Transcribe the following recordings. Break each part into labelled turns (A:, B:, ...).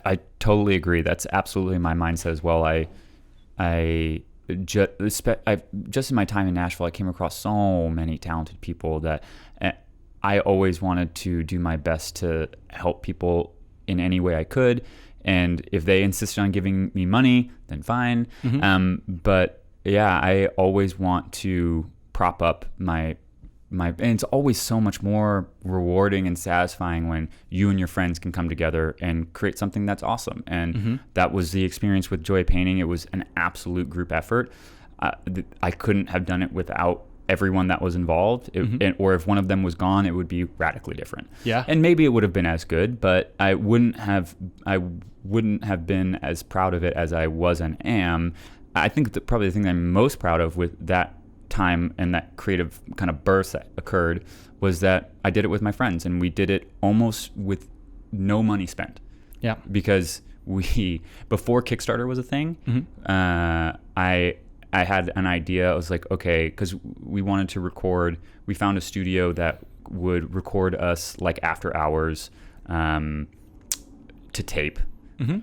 A: I totally agree. That's absolutely my mindset as well. Just in my time in Nashville, I came across so many talented people that I always wanted to do my best to help people in any way I could. And if they insisted on giving me money, then fine. But yeah, I always want to prop up my, and it's always so much more rewarding and satisfying when you and your friends can come together and create something that's awesome. And that was the experience with Joy Painting. It was an absolute group effort. I couldn't have done it without everyone that was involved, or if one of them was gone, it would be radically different.
B: Yeah.
A: And maybe it would have been as good, but I wouldn't have been as proud of it as I was and am. I think that probably the thing that I'm most proud of with that time and that creative kind of burst that occurred was that I did it with my friends, and we did it almost with no money spent.
B: Yeah.
A: Because before Kickstarter was a thing, I had an idea. I was like, okay, because we wanted to record. We found a studio that would record us like after hours to tape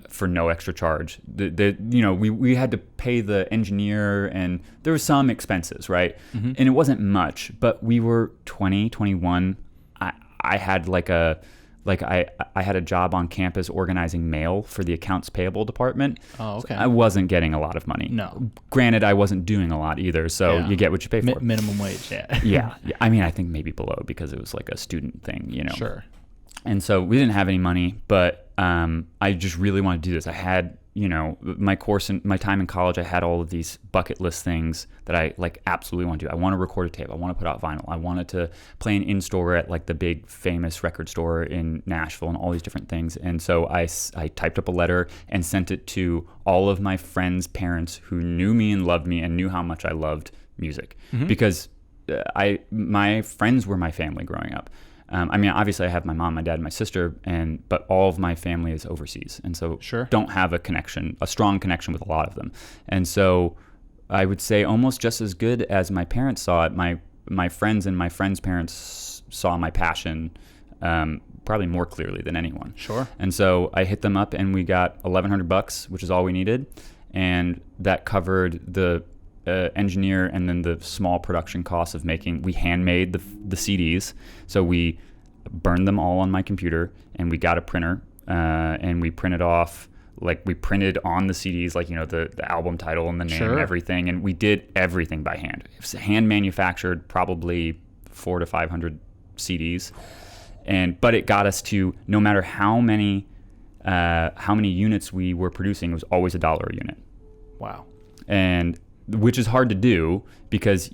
A: for no extra charge. We had to pay the engineer, and there was some expenses, right? And it wasn't much, but we were 20, 21. I had I had a job on campus organizing mail for the accounts payable department.
B: Oh, okay.
A: So I wasn't getting a lot of money.
B: No.
A: Granted, I wasn't doing a lot either, so you get what you pay for.
B: Minimum wage, yeah.
A: Yeah. I mean, I think maybe below because it was like a student thing,
B: Sure.
A: And so we didn't have any money, but I just really wanted to do this. I had, my course and my time in college, I had all of these bucket list things that I absolutely want to do. I want to record a tape. I want to put out vinyl. I wanted to play an in-store at the big famous record store in Nashville and all these different things. And so I typed up a letter and sent it to all of my friends' parents who knew me and loved me and knew how much I loved music, because my friends were my family growing up. I mean, obviously I have my mom, my dad, and my sister, but all of my family is overseas. And so don't have a strong connection with a lot of them. And so I would say almost just as good as my parents saw it, my friends and my friends' parents saw my passion probably more clearly than anyone.
B: Sure.
A: And so I hit them up and we got $1,100, which is all we needed. And that covered the engineer and then the small production costs of we handmade the CDs. So we burned them all on my computer, and we got a printer and we printed off, we printed on the CDs, the album title and the name and everything. And we did everything by hand. It was hand manufactured, probably 400 to 500 CDs. But it got us to, no matter how many units we were producing, it was always $1 a unit.
B: Wow.
A: And which is hard to do because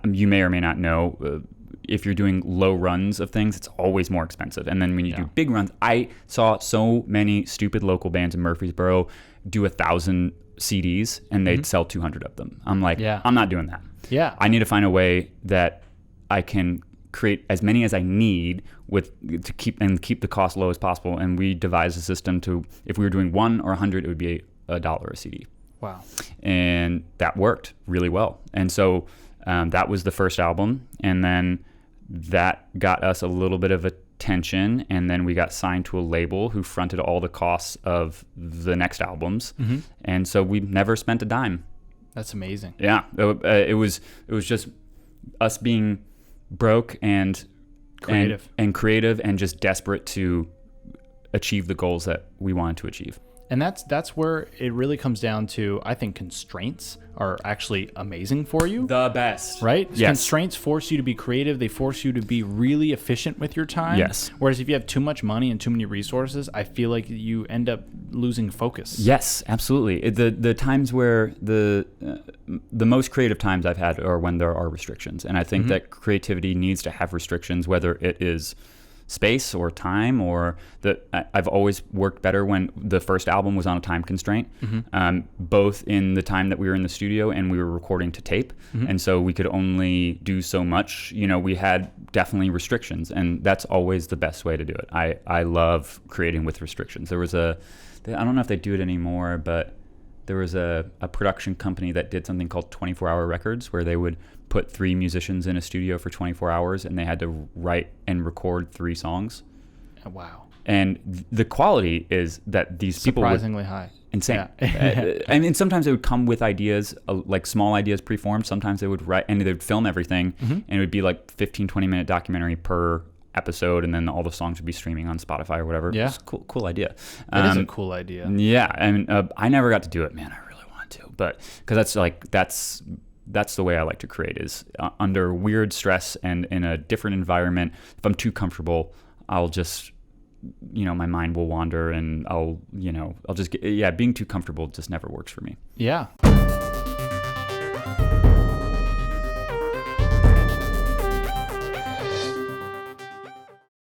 A: you may or may not know, if you're doing low runs of things, it's always more expensive. And then when you do big runs, I saw so many stupid local bands in Murfreesboro do 1,000 CDs and they'd sell 200 of them. I'm like, I'm not doing that.
B: Yeah.
A: I need to find a way that I can create as many as I need to keep the cost low as possible. And we devised a system to, if we were doing 1 or 100, it would be $1 a CD.
B: Wow.
A: And that worked really well. And so that was the first album. And then that got us a little bit of attention. And then we got signed to a label who fronted all the costs of the next albums. And so we never spent a dime.
B: That's amazing.
A: Yeah. It was just us being broke and creative and just desperate to achieve the goals that we wanted to achieve.
B: And that's where it really comes down to, I think constraints are actually amazing for you.
A: The best.
B: Right?
A: Yes.
B: Constraints force you to be creative. They force you to be really efficient with your time.
A: Yes.
B: Whereas if you have too much money and too many resources, I feel like you end up losing focus.
A: Yes, absolutely. The times where the most creative times I've had are when there are restrictions. And I think that creativity needs to have restrictions, whether it is space or time, or I've always worked better when the first album was on a time constraint, both in the time that we were in the studio and we were recording to tape. And so we could only do so much. We had definitely restrictions, and that's always the best way to do it. I love creating with restrictions. There was I don't know if they do it anymore, but there was a production company that did something called 24-hour records, where they would put 3 musicians in a studio for 24 hours and they had to write and record 3 songs.
B: Wow.
A: And the quality is that these people would
B: Surprisingly high.
A: insane.
B: Yeah.
A: I mean, sometimes they would come with ideas, like small ideas preformed. Sometimes they would write and they would film everything, and it would be like 15, 20-minute documentary per episode, and then all the songs would be streaming on Spotify or whatever.
B: Yeah.
A: It's a cool idea.
B: It is a cool idea.
A: Yeah, I mean, I never got to do it, man. I really wanted to, but because that's the way I like to create, is under weird stress and in a different environment. If I'm too comfortable, I'll just, my mind will wander, and I'll just being too comfortable just never works for me.
B: Yeah.